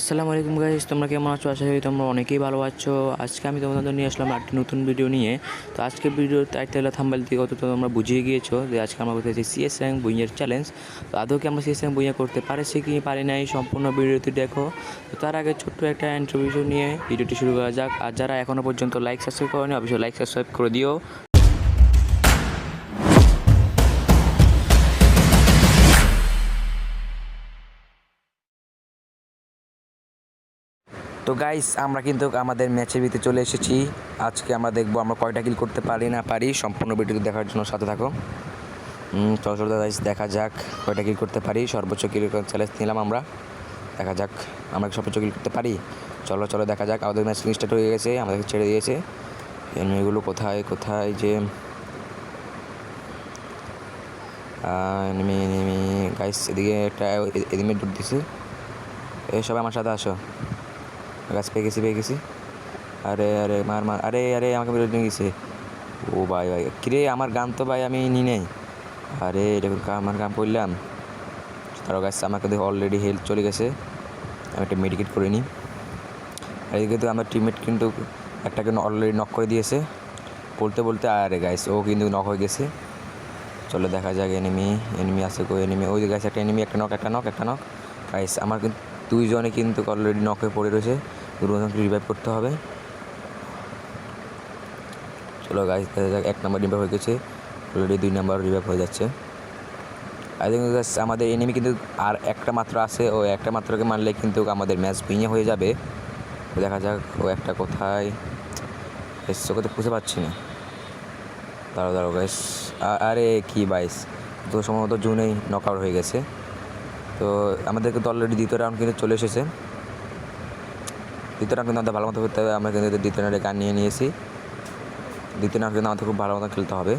আসসালামু আলাইকুম গাইস, তোমরা কেমন আছো? আশা করি তোমরা অনেকেই ভালো আছো। আজকে আমি তোমাদের নিয়ে আসলাম একটি নতুন ভিডিও নিয়ে। তো আজকে ভিডিওর টাইটেল থাম্বনেল থেকে তো তোমরা বুঝিয়ে গিয়েছো যে আজকে আমরা করতে চাই সিএস র্যাঙ্ক বুইয়ের চ্যালেঞ্জ। তো আদৌ কি আমরা সিএস র্যাঙ্ক বুইয়া করতে পারছি কি পারি নাই, সম্পূর্ণ ভিডিওটি দেখো। তো তার আগে ছোট্ট একটা ইন্টারভিউ নিয়ে ভিডিওটি শুরু করা যাক। আর যারা এখনও পর্যন্ত লাইক সাবস্ক্রাইব করেনি অবশ্যই লাইক সাবস্ক্রাইব করে দিও। তো গাইস, আমরা কিন্তু আমাদের ম্যাচের ভিতরে চলে এসেছি। আজকে আমরা দেখবো আমরা কয়টা কিল করতে পারি না পারি। সম্পূর্ণ ভিডিওটি দেখার জন্য সাথে থাকো। চলো গাইস, দেখা যাক কয়টা কিল করতে পারি। সর্বোচ্চ কিল চ্যালেঞ্জ নিলাম আমরা। দেখা যাক আমরা সর্বোচ্চ কিল করতে পারি। চলো দেখা যাক। আমাদের ম্যাচ স্টার্ট হয়ে গেছে, আমাদেরকে ছেড়ে দিয়েছে। এনিমিগুলো কোথায় কোথায় যে এনিমি গাইস, এদিকে একটা এনিমি ডুব দিছে। সবাই আমার সাথে আসো। গাছ পেয়ে গেছি। আরে মার আরে আমাকে বিরোধ নিয়ে গেছে। ও ভাই কিরে, আমার গান তো ভাই আমি নি নেই। আরে দেখুন আমার গান করলাম। তারও গাছ আমাকে দেখে অলরেডি হেলথ চলে গেছে। আমি একটা মেডিকেট করে নিই। আর এদিকে তো আমার টিমমেট কিন্তু একটাকে অলরেডি নক করে দিয়েছে বলতে। আরে গাইস, ও কিন্তু নক হয়ে গেছে। চলো দেখা যাক এনিমি আছে কই। এনিমি ওই যে গাছ, একটা এনিমি, একটা নক গাইস। আমার কিন্তু দুইজনে কিন্তু অলরেডি নক হয়ে পড়ে রয়েছে। দুজনকে রিভাইভ করতে হবে। চলো গাইস, দেখা যাক। 1 নম্বর রিভাইভ হয়ে গেছে, অলরেডি 2 নম্বর রিভাইভ হয়ে যাচ্ছে। আর দেখুন গাইস, আমাদের এনিমি কিন্তু আর একটা মাত্র আছে। ও একটা মাত্রকে মারলে কিন্তু আমাদের ম্যাচ ভেঙে হয়ে যাবে। দেখা যাক ও একটা কোথায় চোখে তো বুঝতে পারছি না। দাঁড়াও গাইস। আরে কি বাইস, তো সম্ভবত জুনেই নক আউট হয়ে গেছে। তো আমাদের কিন্তু অলরেডি দ্বিতীয় রাউন্ড কিন্তু চলে এসেছে। দ্বিতীয় রাউন্ড কিন্তু আমাদের ভালো মতো করতে হবে। আমরা কিন্তু দ্বিতীয় রাউন্ডে গান নিয়ে নিয়েছি। দ্বিতীয় রাউন্ড কিন্তু আমাদের খুব ভালো মতো খেলতে হবে।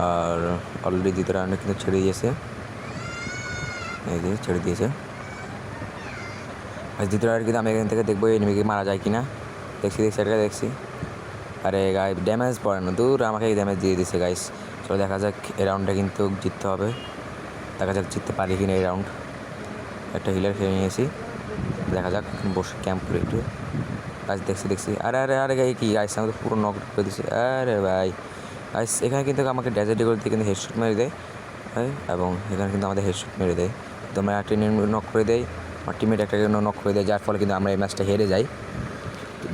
আর অলরেডি দ্বিতীয় রাউন্ডে কিন্তু ছেড়ে দিয়েছে। আর দ্বিতীয় রাউন্ডে কিন্তু আমি এখান থেকে দেখবো এনিমিকে মারা যায় কিনা। দেখছি। আরে গাই, ড্যামেজ পড়ে না, দূর আমাকে ড্যামেজ দিয়ে দিচ্ছে গাইস। চলো দেখা যাক, এই রাউন্ডটা কিন্তু জিততে হবে। দেখা যাক জিততে পারি কিনা এই রাউন্ড। একটা হিলার খেয়ে নিয়েছি। দেখা যাক, বসে ক্যাম্প করে একটু গাছ দেখছি। আরে গাই কি গাইস, আমাকে পুরো নক করে দিচ্ছে। আরে ভাই গাইস, এখানে কিন্তু আমাকে ড্যাজেডি করে দিয়ে কিন্তু হেডশট মেরে দেয়। এবং এখানে কিন্তু আমাদের হেডশট মেরে দেয়। তো আমরা একটা নক করে দেয়, আমার টিমমেট একটা নক করে দেয়, যার ফলে কিন্তু আমরা এই ম্যাচটা হেরে যাই।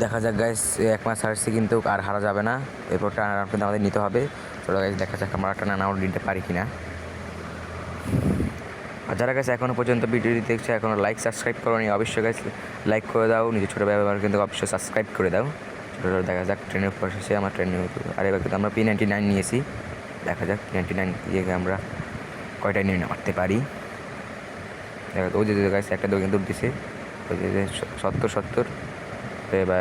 দেখা যাক গাইস, 1 ম্যাচ হারছি কিন্তু আর হারা যাবে না। এরপর টানা রাউন্ড কিন্তু আমাদের নিতে হবে। চলো গাইস, দেখা যাক আমরা টানা রাউন্ড নিতে পারি কিনা। আর যারা গাইস এখনও পর্যন্ত ভিডিওটি দেখছে, এখনও লাইক সাবস্ক্রাইব করোনি, অবশ্যই গাইস লাইক করে দাও। নিজের ছোটো ব্যবহার কিন্তু অবশ্যই সাবস্ক্রাইব করে দাও। ছোটো দেখা যাক ট্রেনের উপর শেষে আমার ট্রেনের উপর। আর এবার কিন্তু আমরা P99 নিয়েছি। দেখা যাক P99 ইয়ে আমরা কয়টা নিয়ে মারতে পারি। দেখা ওই যে গাইস একটা দৌড় কিন্তু দিছে। ওই যে 70 বা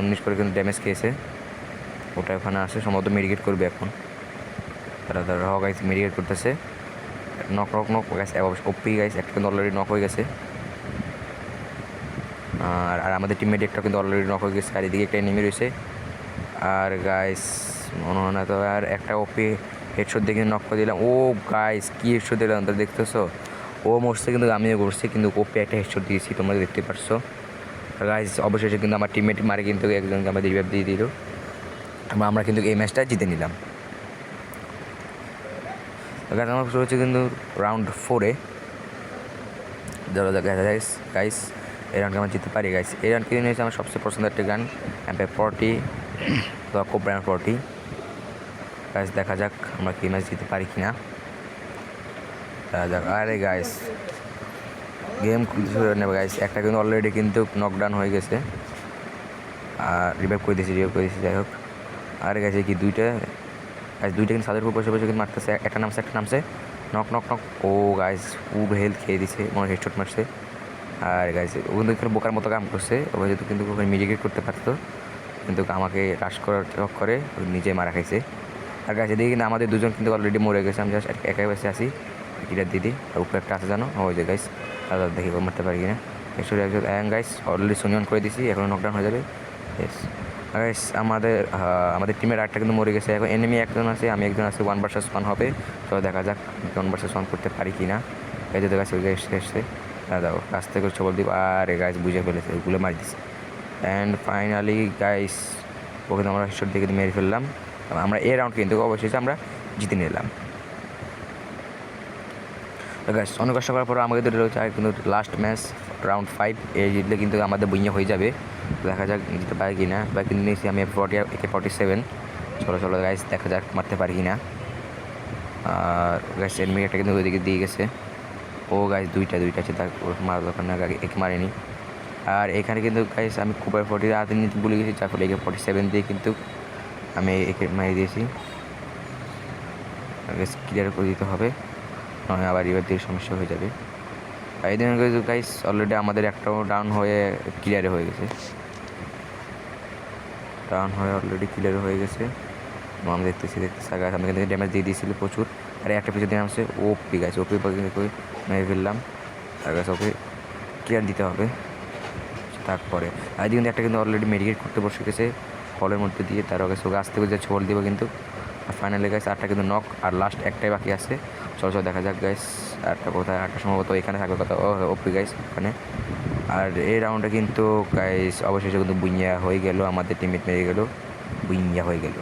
19 করে কিন্তু ড্যামেজ খেয়েছে। ওটা ওখানে আসে, সম্ভবত মেডিকেট করবে এখন। তারা গাইস মেডিকেট করতেছে। নক গাইস, ওপি গাইস একটা কিন্তু অলরেডি নক হয়ে গেছে। আর আমাদের টিমমেট একটা কিন্তু অলরেডি নক হয়ে গেছে। আর এদিকে একটা এনিমি রয়েছে। আর গাইস মনে হয় না তো, আর একটা ওপি হেডশট দেখে নক করে দিলাম। ও গাইস, কি হেডশট দিলাম তো দেখতেছো। ও মরছে কিন্তু আমিও করছি, কিন্তু ওপি একটা হেডশট দিয়েছি, তোমরা দেখতে পারছো। গাইস অবশেষে কিন্তু আমার টিমমেট মারে কিন্তু একজনকে আমাদের রিভাইভ দিয়ে দিল। আমরা কিন্তু এই ম্যাচটা জিতে নিলাম। আমার শুরু হচ্ছে কিন্তু রাউন্ড 4-এ। গাইস এই রাউন্ডকে আমরা জিততে পারি গাইস। এই রাউন্ড কিনে নিয়েছে আমার সবচেয়ে পছন্দের একটা গান, MP40 বা কোবরা 40 গাইস। দেখা যাক আমরা কি ম্যাচ জিততে পারি কিনা। দেখা যাক। আরে গাইস, গেম শুরু নেবে গাইস। একটা কিন্তু অলরেডি কিন্তু নকডাউন হয়ে গেছে। আর রিভাইভ করে দিয়েছি যাই হোক। আরে গাইস, কি দুইটা কিন্তু সাদের উপর বসে কিন্তু মারতেছে। একটা নামছে নক। ও গাইস পুরো হেলথ খেয়ে দিছে, মনে হেডশট মারছে। আর গাইস ও কিন্তু এখানে বোকার মতো কাম করছে। ও যেহেতু কিন্তু ওখানে মিডিকেট করতে পারতো, কিন্তু আমাকে রাশ করার করে নিজে মারা খাইছে। আর গাইস এদিকে কিন্তু আমাদের দুজন কিন্তু অলরেডি মরে গেছে। আমি জাস্ট একাই বসে আছি। কিটার দিদি আর উপরে একটা আছে জানো, ওই যে গাইস দাদা দেখি মারতে পারি কিনা। এসে একজন গাইস অলরেডি সুনিয়ন করে দিছি, এখন নকডাউন হয়ে যাবে। ইয়েস গাইস, আমাদের টিমের আরেকটা কিন্তু মরে গেছে। এখন এনিমি একজন আছে, আমি একজন আছে। 1 ভার্সেস 1 হবে। তো দেখা যাক 1 ভার্সেস 1 করতে পারি কি না। এই যে গাইস ওই এসছে দাও কাছ থেকে ছবল দিব, আরে গাইস বুঝে ফেলেছে, ওগুলো মারি দিছে। অ্যান্ড ফাইনালি গাইস ওকে আমরা হেডশট দিকে মেরে ফেললাম। আমরা এই রাউন্ড কিন্তু অবশেষে আমরা জিতে নিলাম। গাইস অনেক কষ্ট করার পর আমাদের রয়েছে আর কিন্তু লাস্ট ম্যাচ রাউন্ড 5, এই জিতলে কিন্তু আমাদের বইয়া হয়ে যাবে। দেখা যাক জিততে পারি কি না। বা কিন্তু নিয়েছি আমি AK-47। চলো গাইস দেখা যাক মারতে পারি কি না। আর গাইস এনিমি একটা কিন্তু ওইদিকে দিয়ে গেছে। ও গাইস দুইটা আছে, তার মারা দরকার না, একে মারিনি। আর এখানে কিন্তু গাইস আমি কুপার 40 হাতে নিতে ভুলে গেছি, যার ফলে AK-47 দিয়ে কিন্তু আমি একে মারি দিয়েছি। গাইস ক্লিয়ার করে দিতে হবে, নয় আবার এবার দিয়ে সমস্যা হয়ে যাবে। এই দিন গাইস অলরেডি আমাদের একটাও ডাউন হয়ে ক্লিয়ার হয়ে গেছে, অলরেডি ক্লিয়ার হয়ে গেছে। আমি দেখতেছি গাছ আমি কিন্তু ড্যামেজ দিয়ে দিয়েছিল প্রচুর। আর একটা পিছনে দিন আসছে ওপি গাছ, ওপি মেরে ফেললাম। আর গাছ ওকে ক্লিয়ার দিতে হবে। তারপরে আর কিন্তু একটা কিন্তু অলরেডি মেডিকেট করতে বসে গেছে ফলের মধ্যে দিয়ে, তার গাছ ওকে আসতে যে ছোল দিব কিন্তু। আর ফাইনালি গাছ আটটা কিন্তু নক, আর লাস্ট একটাই বাকি আছে। চলো দেখা যাক গাইস আটটা কোথায়, আটটা সম্ভবত এখানে থাকবে কথা। ওপি গাইস ওখানে। আর এই রাউন্ডে কিন্তু গাইস অবশেষে কিন্তু বুইয়া হয়ে গেল, আমাদের টিমমেট মেরে গেল, বুইয়া হয়ে গেল।